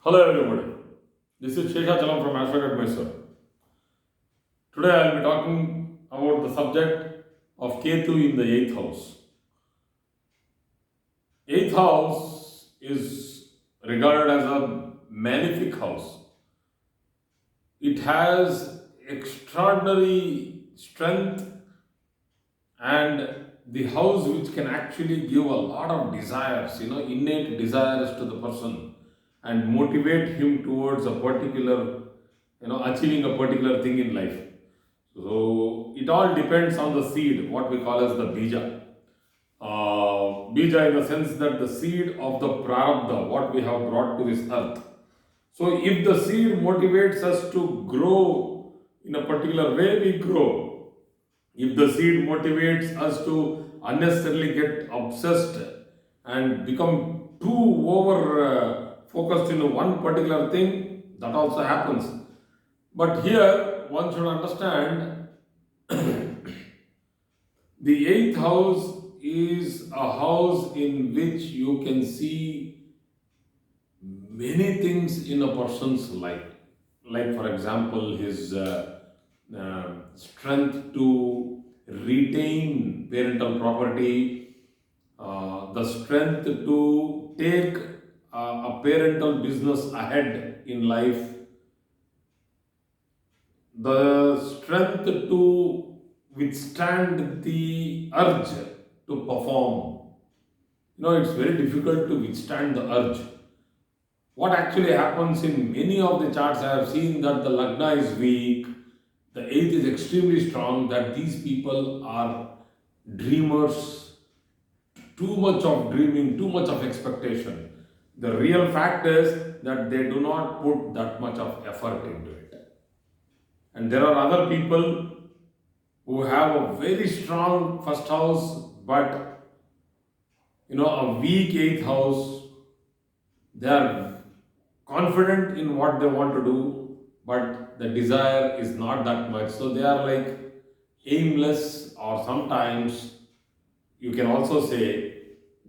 Hello everybody, this is Sheshachalam from Ascendant myself. Today I will be talking about the subject of Ketu in the 8th house. 8th house is regarded as a malefic house. It has extraordinary strength and the house which can actually give a lot of desires, innate desires to the person and motivate him towards a particular, achieving a particular thing in life. So it all depends on the seed, what we call as the bija. Bija in the sense that the seed of the prarabdha, what we have brought to this earth. So if the seed motivates us to grow in a particular way, we grow. If the seed motivates us to unnecessarily get obsessed and become too over focused in one particular thing, that also happens. But here one should understand the 8th house is a house in which you can see many things in a person's life. Like, for example, his strength to retain parental property, the strength to take a parental business ahead in life, the strength to withstand the urge to perform. It's very difficult to withstand the urge. What actually happens in many of the charts, I have seen that the Lagna is weak, the 8th is extremely strong, that these people are dreamers, too much of dreaming, too much of expectation. The real fact is that they do not put that much of effort into it. And there are other people who have a very strong first house, but a weak 8th house. They are confident in what they want to do, but the desire is not that much. So they are like aimless, or sometimes you can also say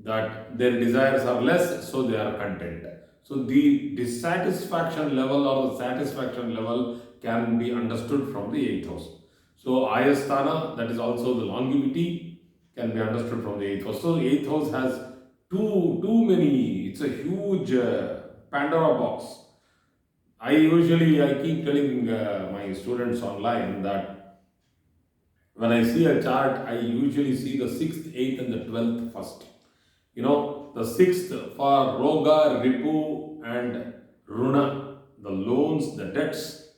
that their desires are less, so they are content. So the dissatisfaction level or the satisfaction level can be understood from the 8th house. So Ayasthana, that is also the longevity, can be understood from the 8th house. So the 8th house has too many, it's a huge Pandora box. I keep telling my students online that when I see a chart, I usually see the 6th, 8th and the 12th first. The 6th for Roga, Ripu and Runa, the loans, the debts.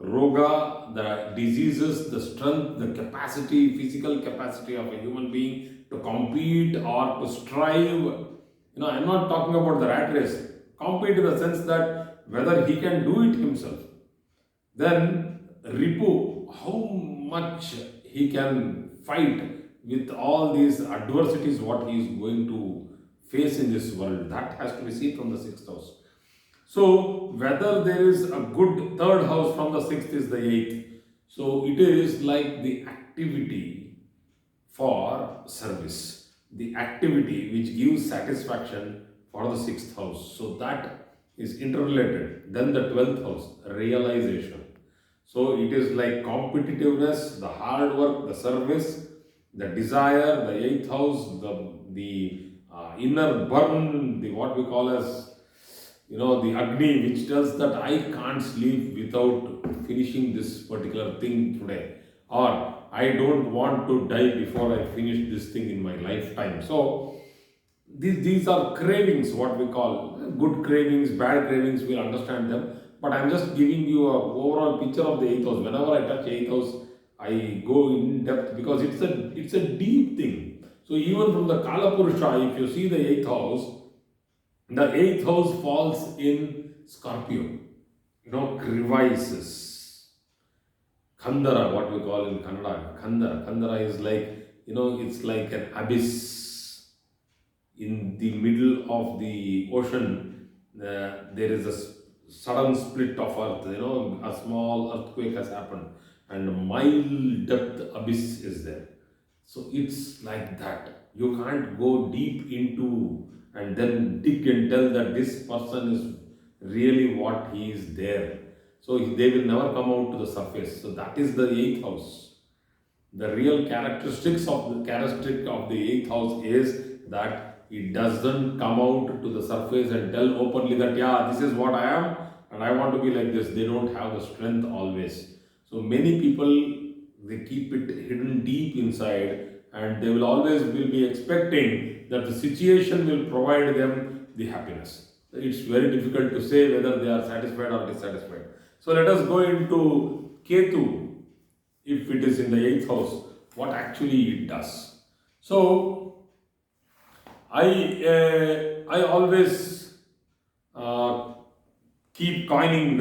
Roga, the diseases, the strength, the capacity, physical capacity of a human being to compete or to strive. I'm not talking about the rat race. Compete in the sense that whether he can do it himself. Then Ripu, how much he can fight with all these adversities, what he is going to face in this world. That has to be seen from the 6th house. So whether there is a good 3rd house from the 6th is the 8th. So it is like the activity for service, the activity which gives satisfaction for the 6th house. So that is interrelated. Then the 12th house, realization. So it is like competitiveness, the hard work, the service, the desire, the 8th house, the inner burn, the what we call as the Agni, which tells that I can't sleep without finishing this particular thing today, or I don't want to die before I finish this thing in my lifetime. So these are cravings, what we call good cravings, bad cravings, we'll understand them. But I'm just giving you a overall picture of the 8th house. Whenever I touch 8th house, I go in depth because it's a deep thing. So even from the Kala Purusha, if you see the 8th house, the 8th house falls in Scorpio, crevices. Khandara, what we call in Kannada. Khandara is like, it's like an abyss. In the middle of the ocean, there is a sudden split of earth, a small earthquake has happened, and a mile depth abyss is there. So it's like that. You can't go deep into and then dig and tell that this person is really what he is there. So they will never come out to the surface. So that is the eighth house. The real characteristic of the eighth house is that it doesn't come out to the surface and tell openly that yeah, this is what I am and I want to be like this. They don't have the strength always. So many people, they keep it hidden deep inside, and they will always will be expecting that the situation will provide them the happiness. It's very difficult to say whether they are satisfied or dissatisfied. So let us go into Ketu. If it is in the eighth house, what actually it does. So I always uh, keep coining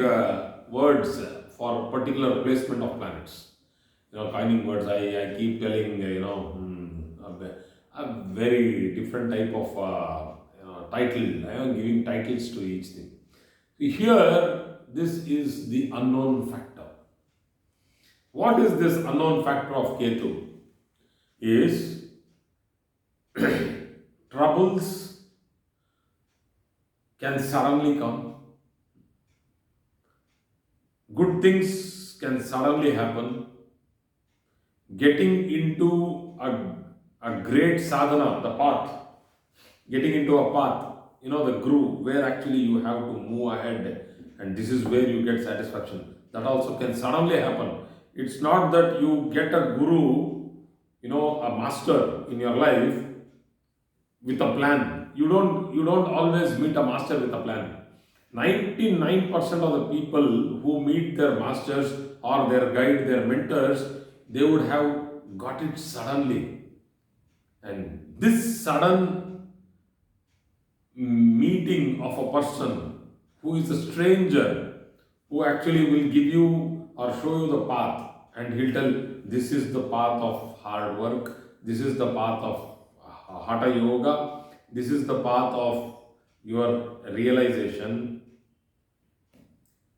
words for particular placement of planets. Coining words. I keep telling a very different type of title. I am giving titles to each thing. Here, this is the unknown factor. What is this unknown factor of Ketu? Is troubles can suddenly come, good things can suddenly happen, getting into a great sadhana, the path, getting into a path, the groove where actually you have to move ahead, and this is where you get satisfaction. That also can suddenly happen. It's not that you get a guru, a master in your life with a plan. You don't always meet a master with a plan. 99% of the people who meet their masters or their guide, their mentors, they would have got it suddenly. And this sudden meeting of a person who is a stranger, who actually will give you or show you the path, and he'll tell this is the path of hard work, this is the path of hatha yoga, this is the path of your realization.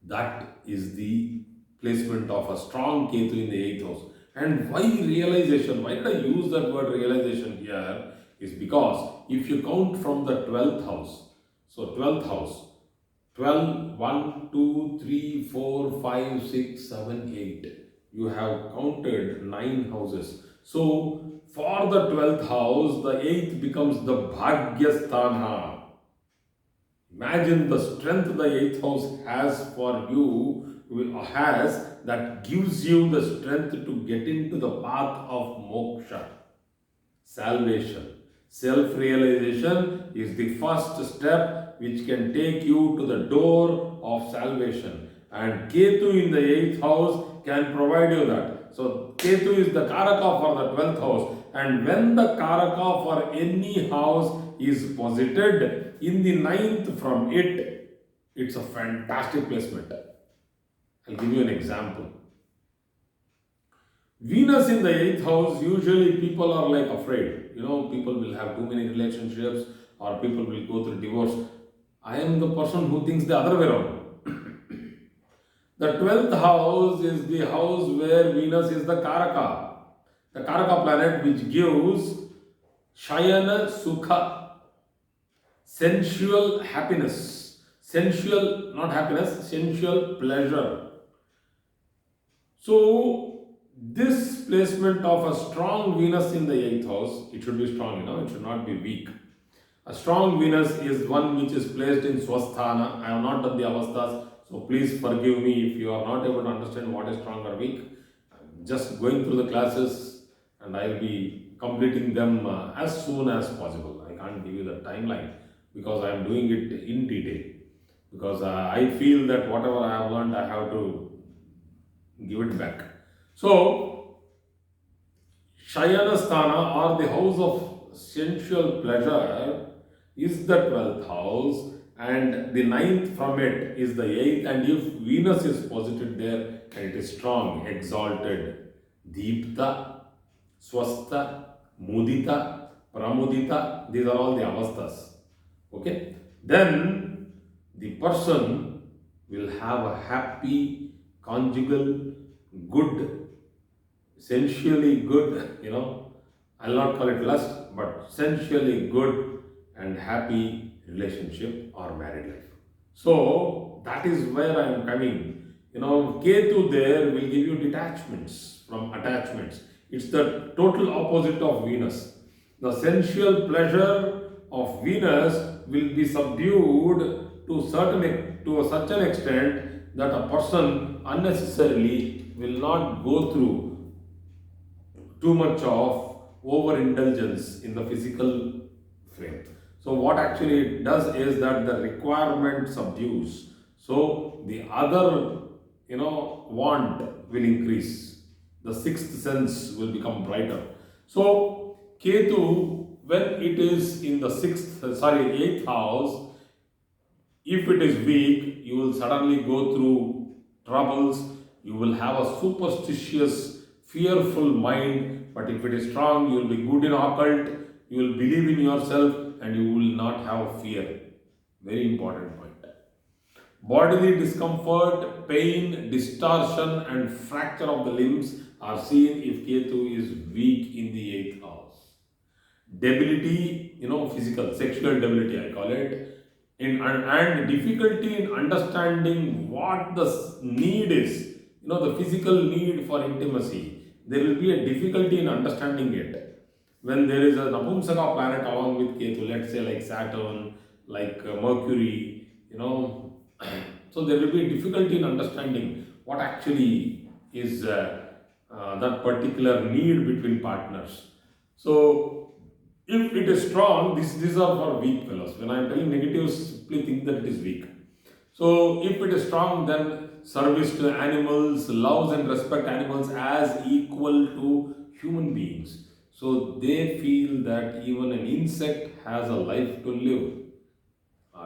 That is the placement of a strong Ketu in the eighth house. And why realization? Why did I use that word realization here? Is because if you count from the 12th house, so 12th house, 12, 1, 2, 3, 4, 5, 6, 7, 8. You have counted 9 houses. So for the 12th house, the 8th becomes the Bhagyasthana. Imagine the strength the 8th house has for you, has, that gives you the strength to get into the path of moksha, salvation. Self realization is the first step which can take you to the door of salvation. And Ketu in the 8th house can provide you that. So, Ketu is the Karaka for the 12th house. And when the Karaka for any house is posited in the 9th from it, it's a fantastic placement. I'll give you an example. Venus in the 8th house, usually people are like afraid. People will have too many relationships or people will go through divorce. I am the person who thinks the other way around. The 12th house is the house where Venus is the Karaka. The Karaka planet which gives Shayana Sukha, sensual happiness. Sensual, not happiness, sensual pleasure. So, this placement of a strong Venus in the 8th house, it should be strong, it should not be weak. A strong Venus is one which is placed in Swasthana. I have not done the Avasthas, so please forgive me if you are not able to understand what is strong or weak. I'm just going through the classes and I will be completing them as soon as possible. I can't give you the timeline because I am doing it in detail. Because I feel that whatever I have learned, I have to give it back. So, Shayana Sthana, or the house of sensual pleasure, is the 12th house, and the 9th from it is the 8th. And if Venus is posited there, and it is strong, exalted, Deepta, Swastha, Mudita, Pramudita, these are all the avasthas. Okay? Then the person will have a happy, conjugal, good, sensually good, I'll not call it lust, but sensually good and happy relationship or married life. So that is where I am coming. Ketu there will give you detachments from attachments. It's the total opposite of Venus. The sensual pleasure of Venus will be subdued to such an extent that a person unnecessarily will not go through too much of overindulgence in the physical frame. So what actually it does is that the requirement subdues. So the other, want will increase. The sixth sense will become brighter. So Ketu, when it is in the eighth house, if it is weak, you will suddenly go through troubles. You will have a superstitious, fearful mind. But if it is strong, you will be good in occult. You will believe in yourself and you will not have fear. Very important point. Bodily discomfort, pain, distortion, and fracture of the limbs are seen if Ketu is weak in the eighth house. Debility, physical, sexual debility, I call it, and difficulty in understanding what the need is, the physical need for intimacy. There will be a difficulty in understanding it. When there is a Napumsaka planet along with Ketu, let's say like Saturn, like Mercury, so there will be a difficulty in understanding what actually is that particular need between partners. So if it is strong, these are for weak fellows. When I am telling negatives, simply think that it is weak. So if it is strong, then service to animals, loves and respect animals as equal to human beings. So they feel that even an insect has a life to live.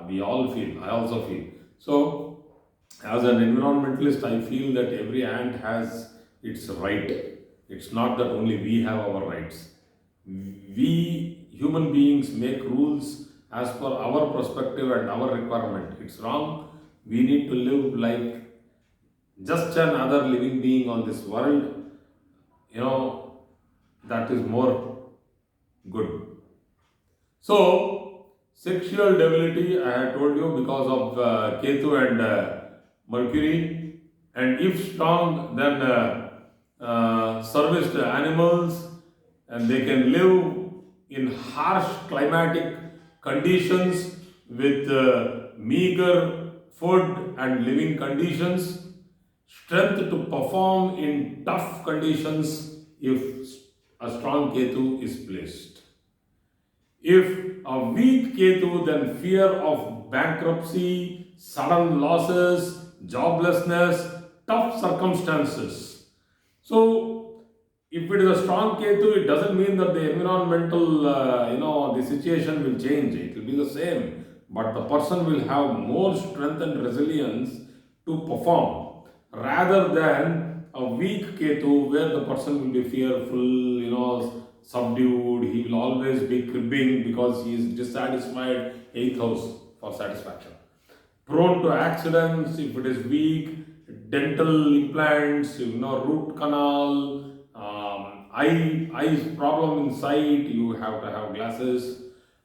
We all feel, I also feel. So as an environmentalist, I feel that every ant has its right. It's not that only we have our rights. We human beings make rules as per our perspective and our requirement. It's wrong. We need to live like just another living being on this world. You know, that is more good. So, sexual debility, I had told you, because of Ketu and Mercury, and if strong, then service to animals, and they can live in harsh climatic conditions with meager food and living conditions, strength to perform in tough conditions if a strong Ketu is placed. If a weak Ketu, then fear of bankruptcy, sudden losses, joblessness, tough circumstances. So, if it is a strong Ketu, it doesn't mean that the environmental, the situation will change. It will be the same. But the person will have more strength and resilience to perform rather than a weak Ketu where the person will be fearful, subdued. He will always be cribbing because he is dissatisfied. Eighth house for satisfaction. Prone to accidents if it is weak, dental implants, root canal, eye problem in sight, you have to have glasses,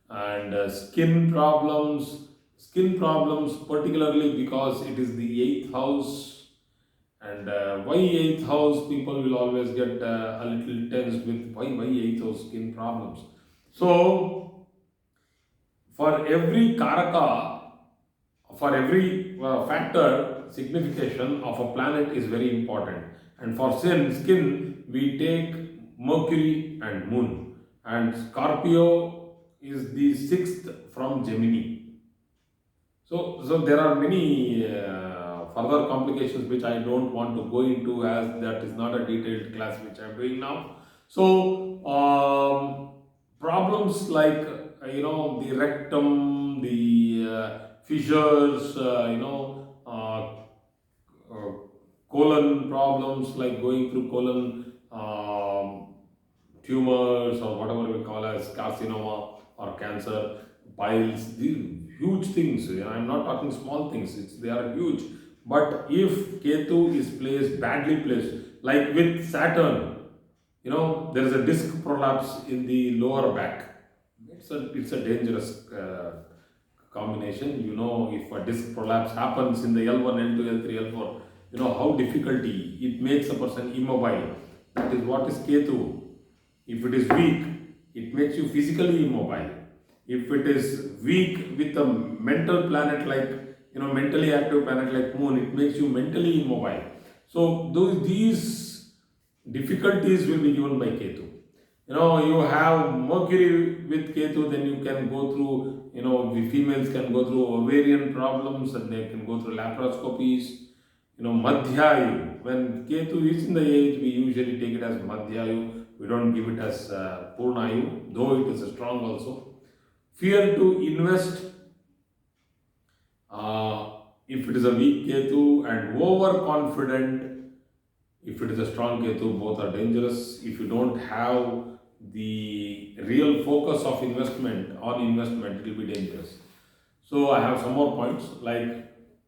and skin problems particularly because it is the eighth house. And why eighth house? People will always get a little tense with why eighth house skin problems. So for every karaka, for every factor, signification of a planet is very important. And for skin, we take Mercury and Moon. And Scorpio is the sixth from Gemini. So there are many further complications which I don't want to go into, as that is not a detailed class which I am doing now. So problems like the rectum, the fissures, uh, colon problems like going through colon tumors or whatever we call as carcinoma or cancer, piles, these huge things. I'm not talking small things, they are huge. But if Ketu is placed, badly placed, like with Saturn, there is a disc prolapse in the lower back. It's a dangerous combination. You know, if a disc prolapse happens in the L1, L2, L3, L4, you know how difficulty it makes a person immobile. That is what is Ketu. If it is weak, it makes you physically immobile. If it is weak with a mental planet like, you know, mentally active planet like Moon, it makes you mentally immobile. So these difficulties will be given by Ketu. You know, you have Mercury with Ketu, then you can go through, you know, the females can go through ovarian problems and they can go through laparoscopies. You know, Madhyayu, when Ketu is in the age, we usually take it as Madhyayu. We don't give it as Purnayu, though it is strong also. Fear to invest, if it is a weak Ketu, and overconfident, if it is a strong Ketu, both are dangerous. If you don't have the real focus of investment on investment, it will be dangerous. So I have some more points like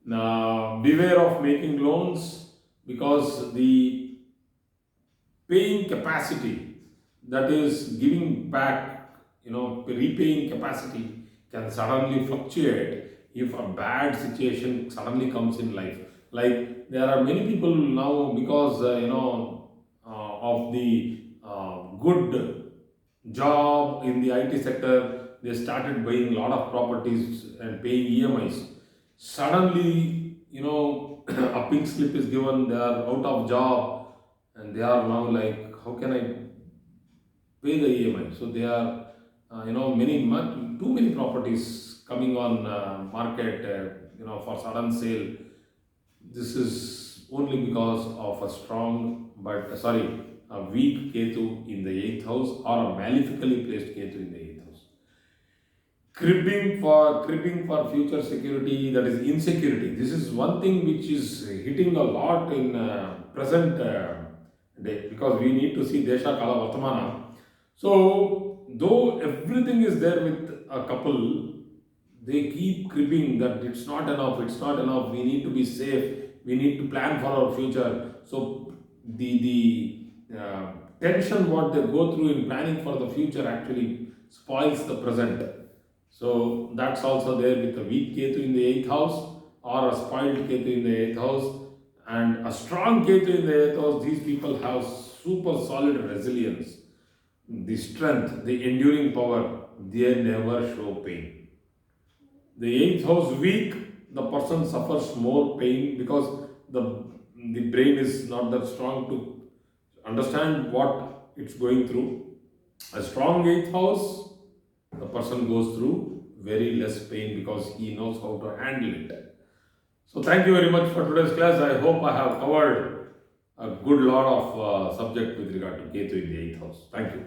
beware of making loans, because the paying capacity, that is giving back, you know, repaying capacity can suddenly fluctuate if a bad situation suddenly comes in life. Like there are many people now, because of the good job in the IT sector, they started buying a lot of properties and paying EMIs. Suddenly, you know, a pink slip is given, they are out of job, and they are now like, how can I pay the EMI? So they are, too many properties coming on market, for sudden sale. This is only because of a weak Ketu in the 8th house, or a malefically placed Ketu in the 8th house. Cribbing for future security, that is insecurity. This is one thing which is hitting a lot in present day, because we need to see Desha Kala Vartamana. So, though everything is there with a couple, they keep cribbing that it's not enough, we need to be safe, we need to plan for our future. So, the tension what they go through in planning for the future actually spoils the present. So, that's also there with a weak Ketu in the 8th house, or a spoiled Ketu in the 8th house, and a strong Ketu in the 8th house. These people have super solid resilience, the strength, the enduring power, they never show pain. The 8th house weak, the person suffers more pain, because the brain is not that strong to understand what it's going through. A strong 8th house, the person goes through very less pain, because he knows how to handle it. So thank you very much for today's class. I hope I have covered a good lot of subject with regard to Ketu in the 8th house. Thank you.